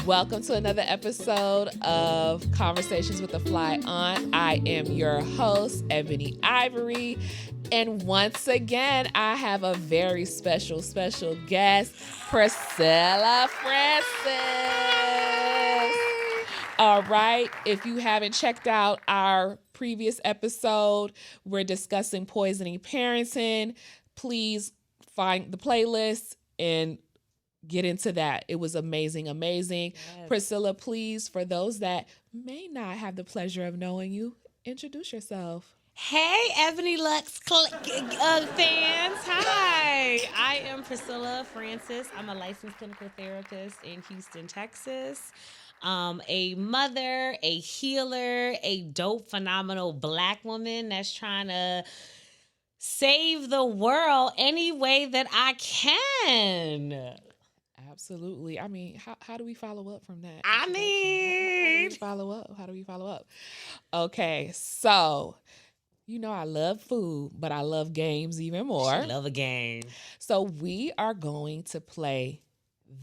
Welcome to another episode of Conversations with a Fly On. I am your host, Ebony Ivory. And once again, I have a very special guest, Priscilla Francis. All right. If you haven't checked out our previous episode, we're discussing poisoning parenting. Please find the playlist and get into that. It was amazing. Yes. Priscilla, please, for those that may not have the pleasure of knowing you, introduce yourself. Hey, Ebony Lux fans. Hi. I am Priscilla Francis. I'm a licensed clinical therapist in Houston, Texas. A mother, a healer, a dope, phenomenal Black woman that's trying to save the world any way that I can. Absolutely. I mean, how do we follow up from that? How do we follow up? Okay, so you know I love food, but I love games even more. I love a game. So we are going to play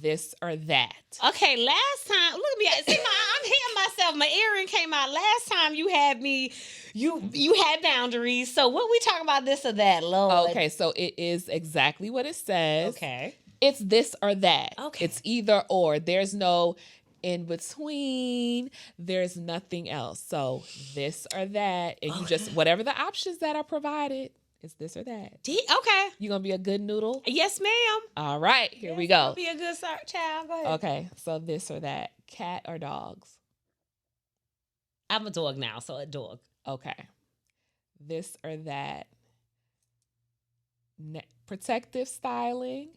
this or that. Okay, last time, look at me. See, I'm hitting myself. My earring came out. Last time you had me, you had boundaries. So what we talking about, this or that, Lord? Okay, so it is exactly what it says. Okay. It's this or that. Okay. It's either or. There's no in between. There's nothing else. So this or that. And you just, whatever the options that are provided, it's this or that. Okay. You going to be a good noodle? Yes, ma'am. All right. Here we go. Be a good child. Go ahead. Okay. So this or that. Cat or dogs? I'm a dog now, so a dog. Okay. This or that. Protective styling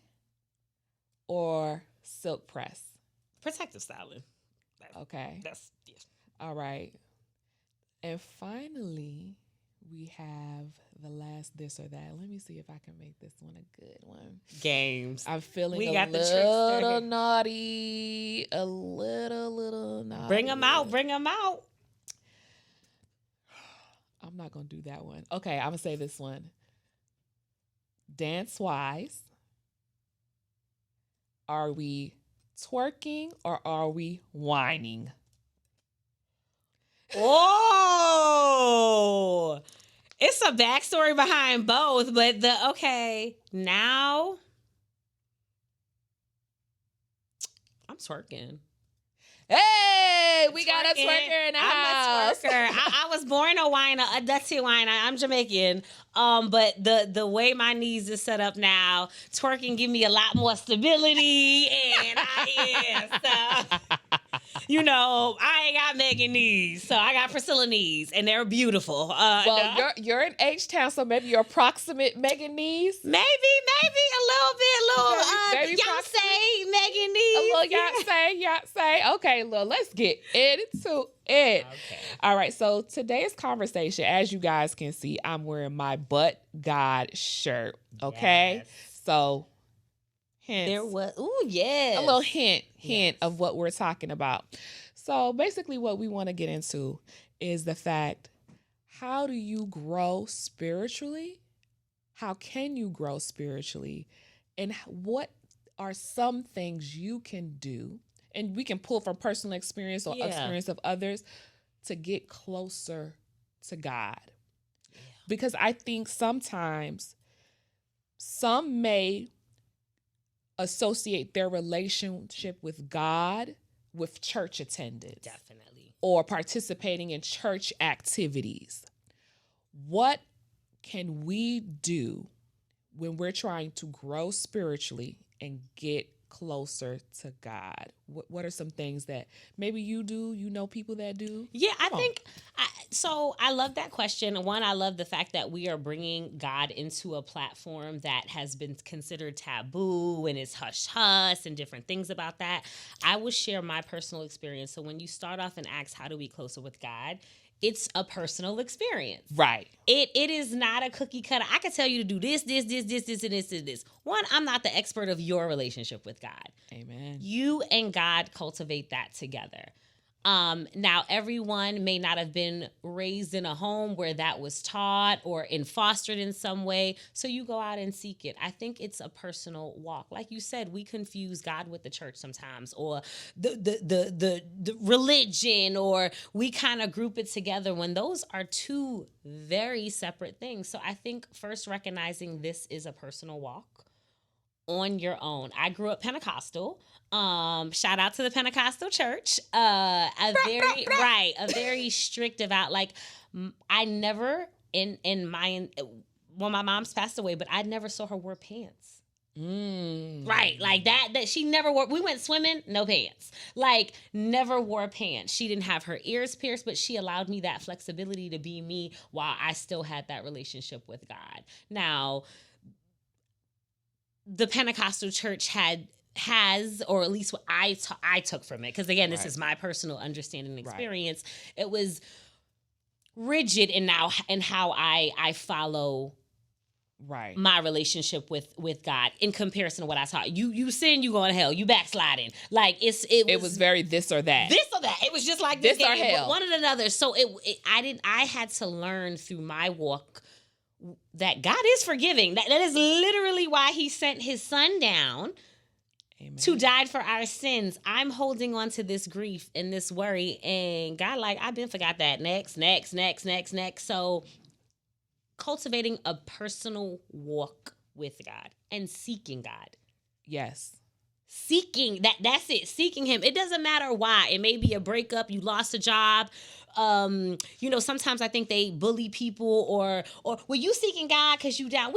or silk press? Protective styling. Okay. That's yeah. All right. And finally, we have the last this or that. Let me see if I can make this one a good one. Games. I'm feeling we a got little naughty. A little naughty. Bring them out. I'm not going to do that one. Okay, I'm going to say this one. Dance-wise, are we twerking or are we whining? Oh, it's a backstory behind both, but now I'm twerking. Hey, we got a twerker in the house. I'm a twerker. I was born a whiner, a dirty whiner. I'm Jamaican. But the way my knees is set up now, twerking give me a lot more stability, and you know, I ain't got Megan knees, so I got Priscilla knees, and they're beautiful. Well, you're in H-Town, so maybe you're approximate Megan knees. Maybe a little Beyonce Megan knees. A little Beyonce. Okay, look, let's get into it. Okay. All right, so today's conversation, as you guys can see, I'm wearing my But God shirt. Okay, yes. So hint. There was, yes. A little hint of what we're talking about. So basically what we want to get into is the fact, how do you grow spiritually? How can you grow spiritually? And what are some things you can do? And we can pull from personal experience or experience of others to get closer to God. Yeah. Because I think sometimes some may associate their relationship with God with church attendance. Definitely. Or participating in church activities. What can we do when we're trying to grow spiritually and get closer to God? What are some things that maybe you do, you know people that do? Yeah, I love that question. One, I love the fact that we are bringing God into a platform that has been considered taboo and is hush-hush and different things about that. I will share my personal experience. So when you start off and ask, how do we closer with God? It's a personal experience. Right. It is not a cookie cutter. I can tell you to do this, and this. One, I'm not the expert of your relationship with God. Amen. You and God cultivate that together. Now, everyone may not have been raised in a home where that was taught or fostered in some way. So you go out and seek it. I think it's a personal walk. Like you said, we confuse God with the church sometimes, or the religion, or we kind of group it together when those are two very separate things. So I think first recognizing this is a personal walk on your own. I grew up Pentecostal. Shout out to the Pentecostal church. A very strict about, like, I never when my mom's passed away, but I never saw her wear pants. Right, like that she never wore. We went swimming, no pants. Like, never wore pants. She didn't have her ears pierced, but she allowed me that flexibility to be me while I still had that relationship with God. Now, the Pentecostal church has, or at least what I took from it, because again, this is my personal understanding and experience. It was rigid in how I follow my relationship with God in comparison to what I taught. You sin, you going to hell. You backsliding. Like, it was very this or that. This or that. It was just like this or hell. One or another. So I had to learn through my walk that God is forgiving. That is literally why he sent his son down. Amen. To die for our sins. I'm holding on to this grief and this worry, and God, like, I've been forgot that. Next. So cultivating a personal walk with God and seeking God. Yes. Seeking that's it. Seeking him. It doesn't matter why. It may be a breakup, you lost a job. Sometimes I think they bully people, or were you seeking God because you down?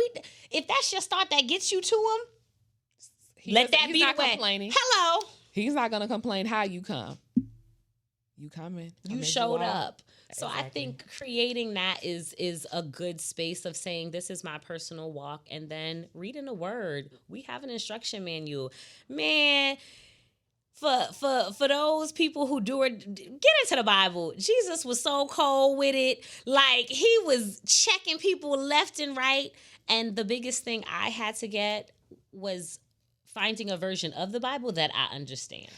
If that's your start that gets you to him, let that be the way. Complaining. Hello. He's not going to complain how you come. You coming. You showed up. So exactly. I think creating that is a good space of saying, this is my personal walk, and then reading the word. We have an instruction manual. Man, for those people who get into the Bible. Jesus was so cold with it. Like, he was checking people left and right. And the biggest thing I had to get was finding a version of the Bible that I understand.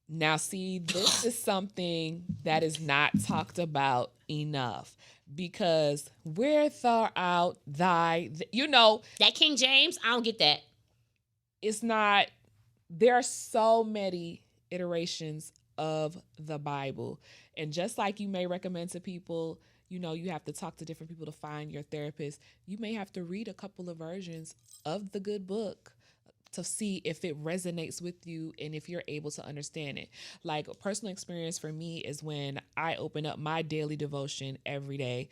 Now, see, this is something that is not talked about enough, because where thou art that King James, I don't get that. It's not. There are so many iterations of the Bible, and just like you may recommend to people, you have to talk to different people to find your therapist. You may have to read a couple of versions of the good book to see if it resonates with you and if you're able to understand it. Like, a personal experience for me is when I open up my daily devotion every day.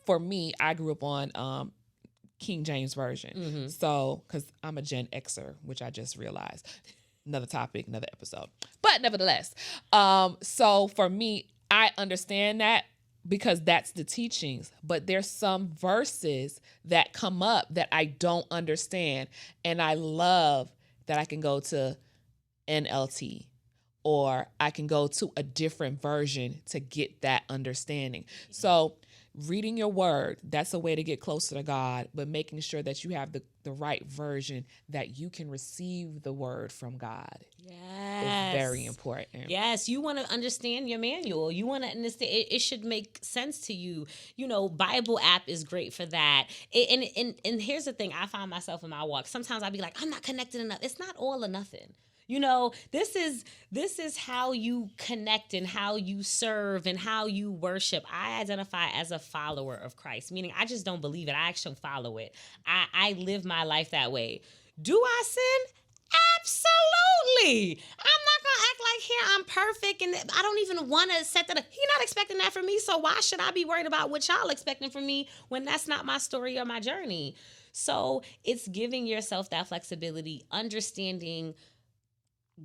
For me, I grew up on King James Version. Mm-hmm. So, because I'm a Gen Xer, which I just realized. Another topic, another episode. But nevertheless, so for me, I understand that because that's the teachings. But there's some verses that come up that I don't understand. And I love that I can go to NLT, or I can go to a different version to get that understanding. So reading your word, that's a way to get closer to God, but making sure that you have the right version that you can receive the word from God. Yes. Is very important. Yes, you want to understand your manual. You want to understand, it should make sense to you. Bible app is great for that. And here's the thing, I find myself in my walk. Sometimes I'll be like, I'm not connected enough. It's not all or nothing. This is how you connect and how you serve and how you worship. I identify as a follower of Christ, meaning I just don't believe it. I actually follow it. I live my life that way. Do I sin? Absolutely. I'm not going to act like here I'm perfect and I don't even want to set that up. He's not expecting that from me, so why should I be worried about what y'all expecting from me when that's not my story or my journey? So it's giving yourself that flexibility, understanding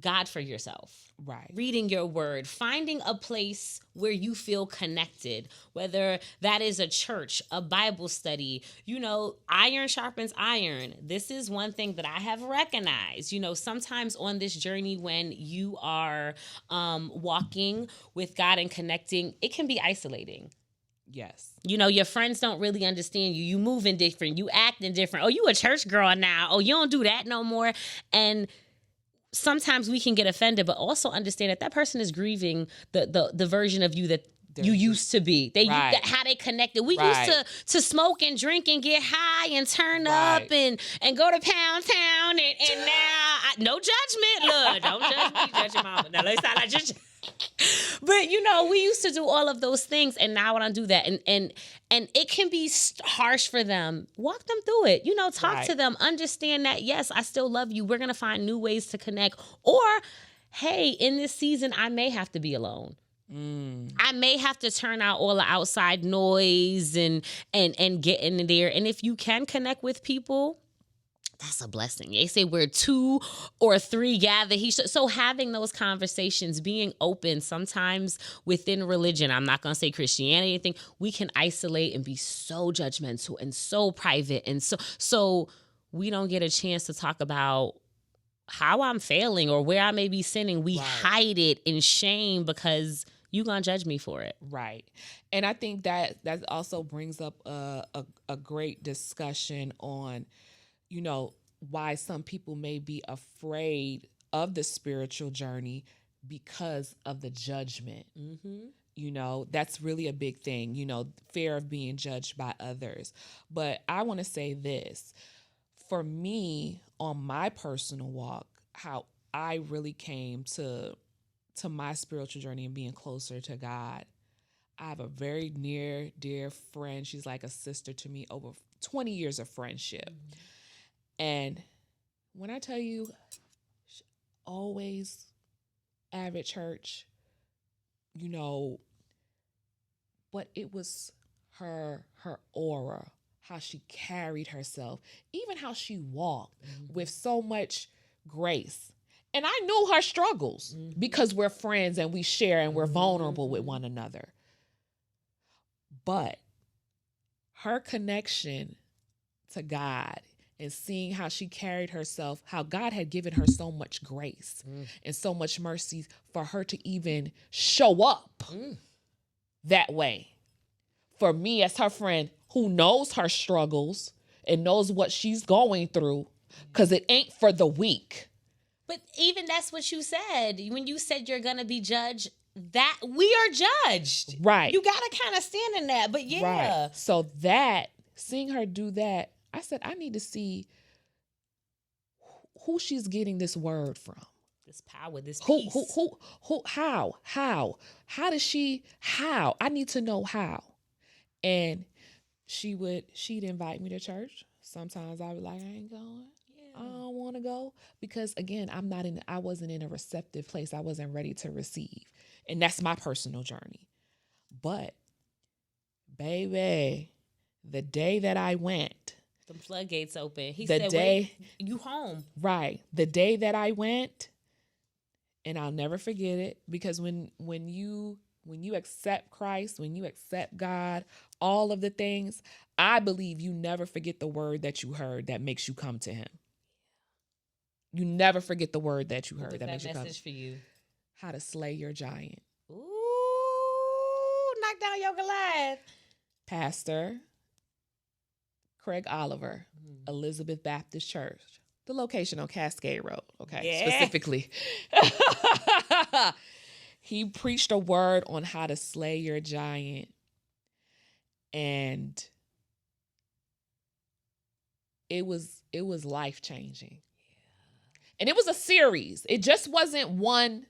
God for yourself. Right. Reading your word, finding a place where you feel connected, whether that is a church, a Bible study, iron sharpens iron. This is one thing that I have recognized, sometimes on this journey when you are walking with God and connecting, it can be isolating. Yes. Your friends don't really understand you. You moving different. You acting different. Oh, you a church girl now. Oh, you don't do that no more. And sometimes we can get offended, but also understand that person is grieving the version of you that you used to be. How they connected. We used to smoke and drink and get high and turn up and go to Pound Town and now no judgment. Look, don't judge me, judge your mama. Now let's not just. But we used to do all of those things, and now I don't do that. And it can be harsh for them. Walk them through it. Talk to them. Understand that yes, I still love you. We're gonna find new ways to connect. Or, hey, in this season, I may have to be alone. I may have to turn out all the outside noise and get in there. And if you can connect with people, that's a blessing. They say where 2 or 3 gather. So having those conversations, being open, sometimes within religion, I'm not going to say Christianity, anything, we can isolate and be so judgmental and so private. And so we don't get a chance to talk about how I'm failing or where I may be sinning. We hide it in shame because you're going to judge me for it. Right. And I think that also brings up a great discussion on, why some people may be afraid of the spiritual journey because of the judgment. Mm-hmm. That's really a big thing, fear of being judged by others. But I want to say this. For me, on my personal walk, how I really came to my spiritual journey and being closer to God. I have a very near, dear friend. She's like a sister to me, over 20 years of friendship. Mm-hmm. And when I tell you, always avid church, but it was her aura, how she carried herself, even how she walked with so much grace. And I knew her struggles because we're friends and we share and we're vulnerable with one another. But her connection to God and seeing how she carried herself, how God had given her so much grace and so much mercy for her to even show up that way. For me, as her friend who knows her struggles and knows what she's going through, because it ain't for the weak. But even that's what you said. When you said you're going to be judged, that we are judged. Right. You got to kind of stand in that. But yeah. Right. So seeing her do that, I said, I need to see who she's getting this word from. This power, this peace. How does she, I need to know how. And she'd invite me to church. Sometimes I would like, I ain't going. I don't want to go because again, I wasn't in a receptive place. I wasn't ready to receive. And that's my personal journey. But baby, the day that I went, the floodgates open. He said, wait, you home. Right. The day that I went, and I'll never forget it, because when you accept Christ, when you accept God, all of the things, I believe you never forget the word that you heard that makes you come to him. You never forget the word that you heard that makes you come. Message for you. How to slay your giant. Ooh, knock down your Goliath. Pastor Craig Oliver, Elizabeth Baptist Church. The location on Cascade Road, okay, specifically. He preached a word on how to slay your giant. And it was life-changing. And it was a series. It just wasn't one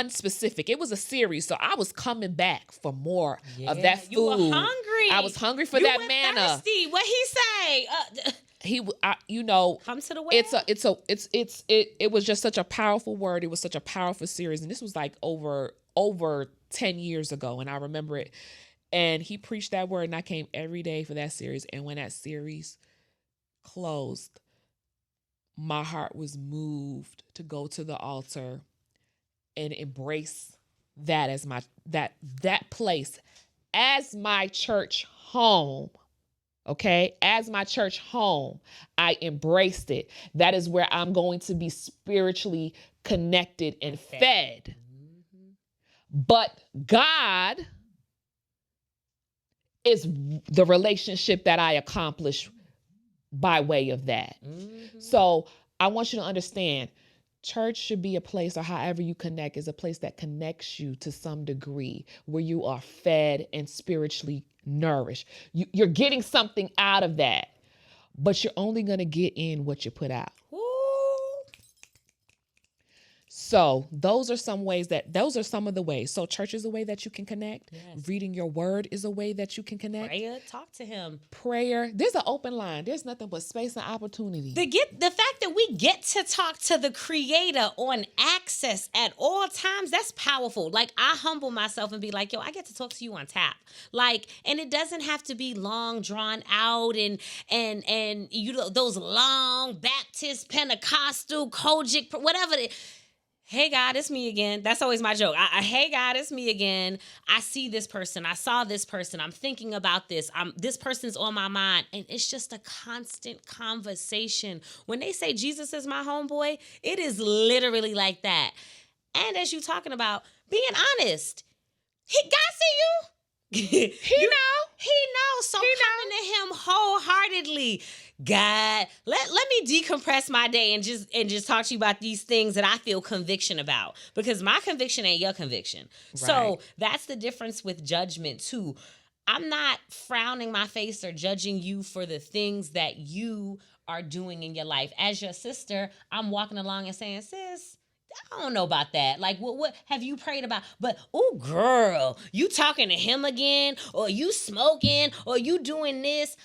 specific. It was a series. So I was coming back for more of that food. You were hungry. I was hungry for that manna. Thirsty. What'd he say? Come to the well. It was just such a powerful word. It was such a powerful series. And this was like over 10 years ago. And I remember it. And he preached that word and I came every day for that series. And when that series closed, my heart was moved to go to the altar and embrace that as that place as my church home. Okay, as my church home, I embraced it. That is where I'm going to be spiritually connected and fed. Mm-hmm. But God is the relationship that I accomplish by way of that. Mm-hmm. So I want you to understand, church should be a place, or however you connect, is a place that connects you to some degree, where you are fed and spiritually nourished. You're getting something out of that, but you're only going to get in what you put out. Ooh. So those are some of the ways. So church is a way that you can connect. Yes. Reading your word is a way that you can connect. Prayer, talk to him. Prayer. There's an open line. There's nothing but space and opportunity. The fact that we get to talk to the Creator on access at all times, that's powerful. Like, I humble myself and be like, yo, I get to talk to you on tap. Like, and it doesn't have to be long, drawn out, and you know, those long Baptist, Pentecostal, Kojic, whatever. Hey, God, it's me again. That's always my joke. Hey, God, it's me again. I see this person. I saw this person. I'm thinking about this. This person's on my mind. And it's just a constant conversation. When they say Jesus is my homeboy, it is literally like that. And as you're talking about, being honest, God see you. He know. So coming to him wholeheartedly. God, let me decompress my day and just talk to you about these things that I feel conviction about, because my conviction ain't your conviction. Right. So that's the difference with judgment too. I'm not frowning my face or judging you for the things that you are doing in your life. As your sister, I'm walking along and saying, sis, I don't know about that. Like, what have you prayed about? But, oh, girl, you talking to him again, or you smoking, or you doing this.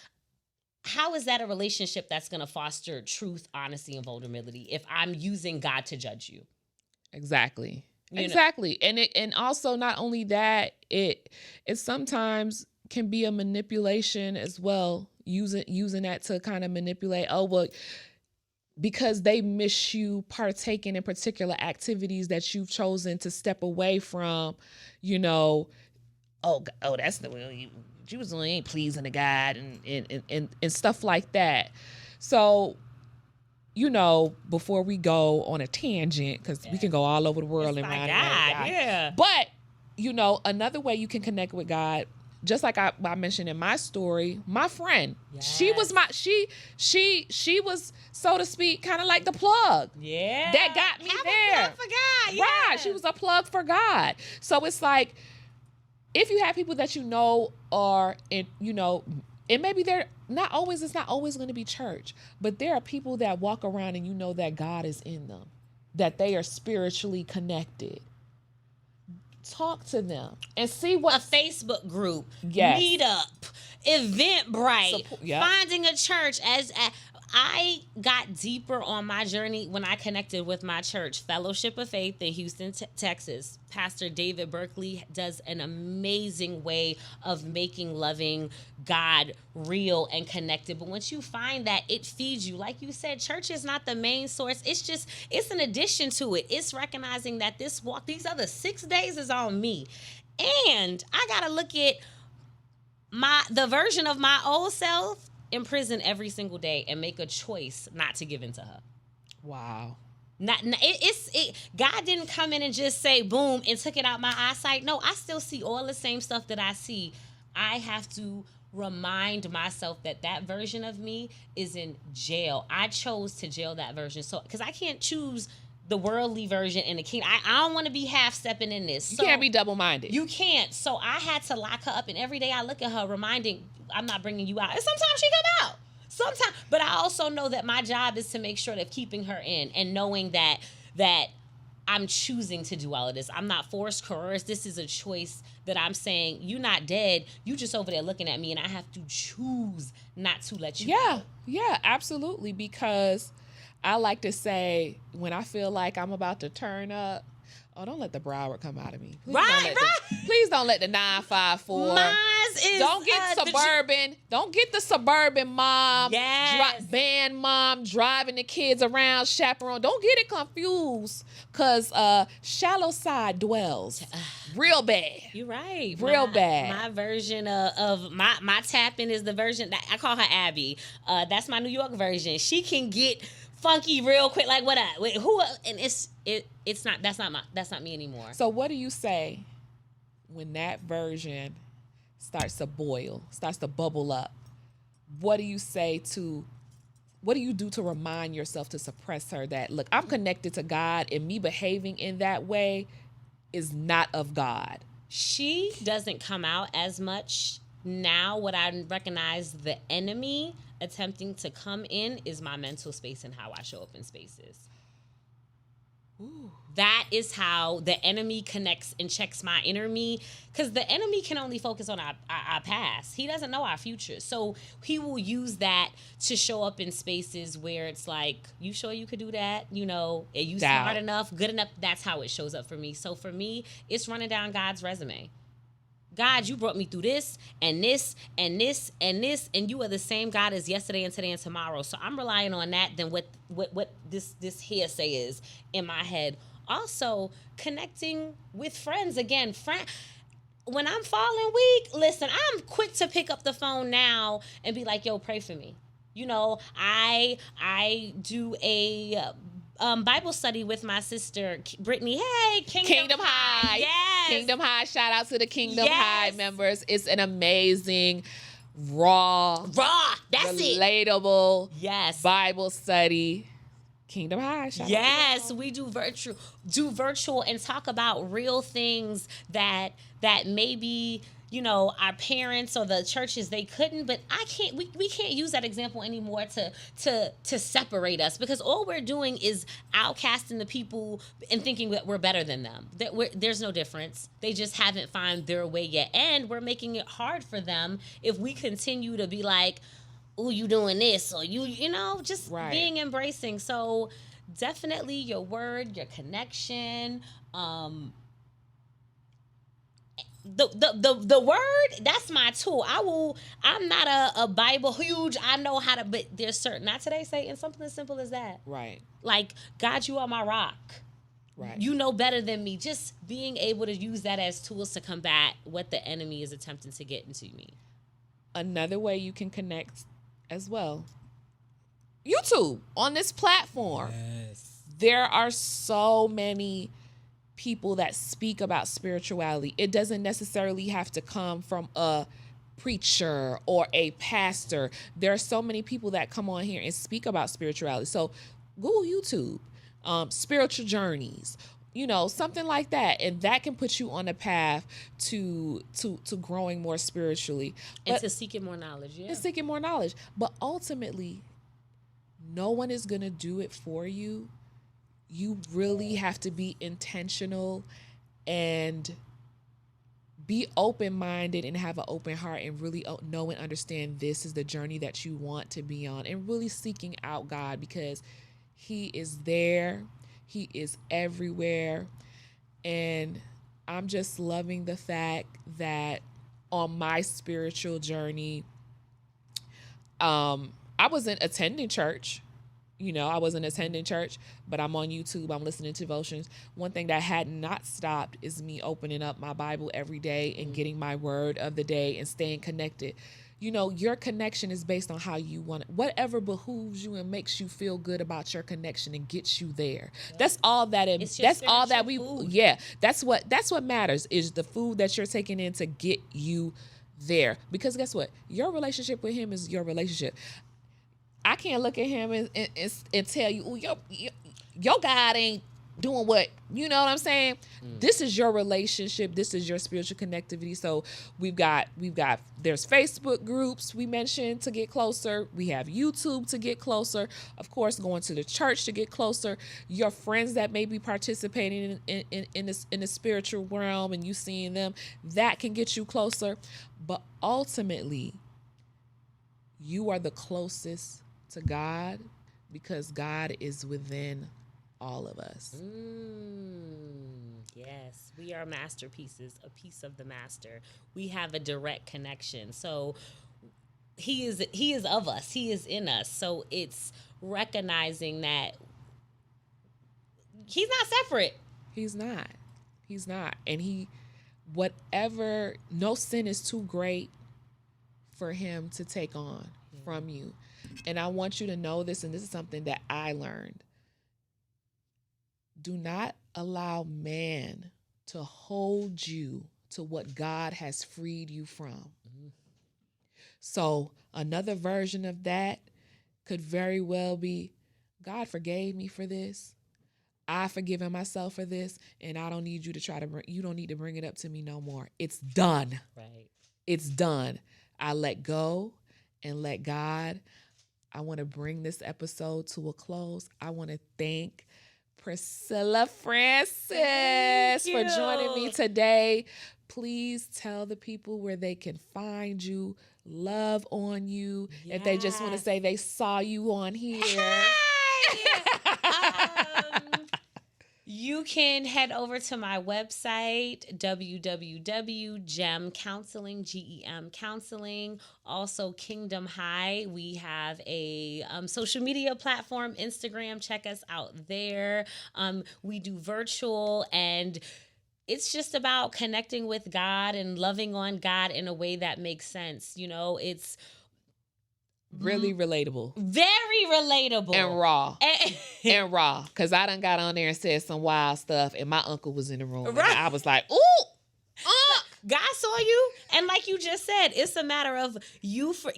How is that a relationship that's going to foster truth, honesty, and vulnerability if I'm using God to judge you? Exactly. Exactly. And also, not only that, it sometimes can be a manipulation as well, using that to kind of manipulate, because they miss you partaking in particular activities that you've chosen to step away from, you know, that's the way you was only ain't pleasing to God and stuff like that. So, you know, before we go on a tangent, because we can go all over the world and round God. Yeah. But, you know, another way you can connect with God, just like I mentioned in my story, my friend, she was she was, so to speak, kind of like the plug. Yeah. That got me there. A plug for God. Yeah. Right. She was a plug for God. So it's like, if you have people that you know are in, you know, and maybe it's not always going to be church, but there are people that walk around and you know that God is in them, that they are spiritually connected. Talk to them and see what a Facebook group, meetup, Eventbrite, finding a church. I got deeper on my journey when I connected with my church, Fellowship of Faith in Houston, Texas. Pastor David Berkeley does an amazing way of making loving God real and connected. But once you find that, it feeds you. Like you said, church is not the main source. It's an addition to it. It's recognizing that these other 6 days is on me. And I got to look at the version of my old self in prison every single day and make a choice not to give in to her. Wow. God didn't come in and just say boom and took it out my eyesight. No, I still see all the same stuff that I see. I have to remind myself that version of me is in jail. I chose to jail that version. So, because I can't choose the worldly version and the king. I don't want to be half stepping in this. You can't be double-minded. You can't. So I had to lock her up, and every day I look at her reminding, I'm not bringing you out. And sometimes she come out. Sometimes, but I also know that my job is to make sure that keeping her in and knowing that I'm choosing to do all of this. I'm not forced, coerced. This is a choice that I'm saying, you're not dead. You just over there looking at me, and I have to choose not to let you go. Yeah, absolutely. Because I like to say, when I feel like I'm about to turn up, don't let the Broward come out of me. Please don't let the 954. Don't get suburban. Don't get the suburban mom. Band mom driving the kids around, chaperone. Don't get it confused, because shallow side dwells real bad. You're right. Real bad. My version of my tapping is the version that I call her Abby. That's my New York version. She can get funky real quick. Like, what? Who? And it's not. That's not me anymore. So what do you say when that version starts to boil, starts to bubble up? What do you say to what do you do to remind yourself to suppress her that, look, I'm connected to God, and me behaving in that way is not of God? She doesn't come out as much now. What I recognize the enemy attempting to come in is my mental space and how I show up in spaces. Ooh. That is how the enemy connects and checks my inner me, because the enemy can only focus on our past. He doesn't know our future. So he will use that to show up in spaces where it's like, you sure you could do that? You know, are you smart enough, good enough? That's how it shows up for me. So for me, it's running down God's resume. God, you brought me through this and this and this and this, and you are the same God as yesterday and today and tomorrow. So I'm relying on that than what this hearsay is in my head. Also, connecting with friends. Again, when I'm falling weak, listen, I'm quick to pick up the phone now and be like, yo, pray for me. You know, I do a Bible study with my sister Brittany. Hey, Kingdom High. Yes. Kingdom High. Shout out to the Kingdom High members. It's an amazing, raw, that's relatable yes. Bible study. Kingdom High. Yes, we do virtual and talk about real things that maybe, you know, our parents or the churches, they couldn't, but we can't use that example anymore to separate us, because all we're doing is outcasting the people and thinking that we're better than them. There's no difference. They just haven't found their way yet. And we're making it hard for them if we continue to be like, oh, you doing this, or you know, just being embracing. So definitely your word, your connection, the word, that's my tool. I'm not a Bible huge, I know how to, but there's certain, not today, Satan, something as simple as that. Right. Like, God, you are my rock. Right. You know better than me. Just being able to use that as tools to combat what the enemy is attempting to get into me. Another way you can connect as well, YouTube, on this platform. Yes. There are so many people that speak about spirituality. It doesn't necessarily have to come from a preacher or a pastor. There are so many people that come on here and speak about spirituality. So Google YouTube, spiritual journeys, you know, something like that, and that can put you on a path to growing more spiritually, and to seeking more knowledge. Yeah, and seeking more knowledge. But ultimately, no one is gonna do it for you. You really have to be intentional and be open-minded and have an open heart, and really know and understand this is the journey that you want to be on, and really seeking out God, because He is there. He is everywhere. And I'm just loving the fact that on my spiritual journey, I wasn't attending church. You know, I wasn't attending church, but I'm on YouTube. I'm listening to devotions. One thing that had not stopped is me opening up my Bible every day and getting my word of the day and staying connected. You know, your connection is based on how you want it. Whatever behooves you and makes you feel good about your connection and gets you there. Yeah. That's all that it, that's all that we food. Yeah, that's what matters, is the food that you're taking in to get you there. Because guess what? Your relationship with Him is your relationship. I can't look at Him and tell you, oh, your God ain't doing what, you know what I'm saying? This is your relationship. This is your spiritual connectivity. So there's Facebook groups we mentioned to get closer. We have YouTube to get closer. Of course, going to the church to get closer. Your friends that may be participating in the spiritual realm, and you seeing them, that can get you closer. But ultimately, you are the closest to God, because God is within all of us. Yes, we are masterpieces, a piece of the master. We have a direct connection. So he is of us. He is in us. So it's recognizing that He's not separate. He's not. And no sin is too great for Him to take on from you. And I want you to know this, and this is something that I learned. Do not allow man to hold you to what God has freed you from. So another version of that could very well be, God forgave me for this. I've forgiven myself for this, and I don't need you to you don't need to bring it up to me no more. It's done. Right. It's done. I let go and let God. I want to bring this episode to a close. I want to thank Priscilla Francis for joining me today. Please tell the people where they can find you, love on you. Yes. If they just want to say they saw you on here. You can head over to my website, www.gem counseling, GEM counseling. Also, Kingdom High. We have a social media platform, Instagram. Check us out there. We do virtual, and it's just about connecting with God and loving on God in a way that makes sense. You know, it's really relatable. Very relatable. And raw. And raw. Because I done got on there and said some wild stuff, and my uncle was in the room. Right. And I was like, ooh. God saw you. And like you just said, it's a matter of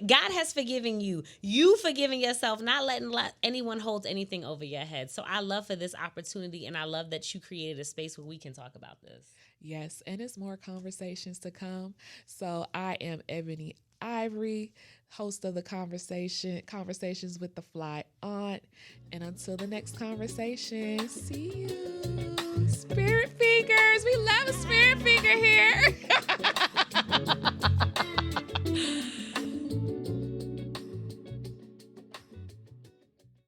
God has forgiven you. You forgiving yourself, not letting anyone hold anything over your head. So I love for this opportunity, and I love that you created a space where we can talk about this. Yes, and it's more conversations to come. So I am Ebony Ivory, host of the Conversations with the Fly Aunt. And until the next conversation, see you. Spirit fingers. We love a spirit finger here.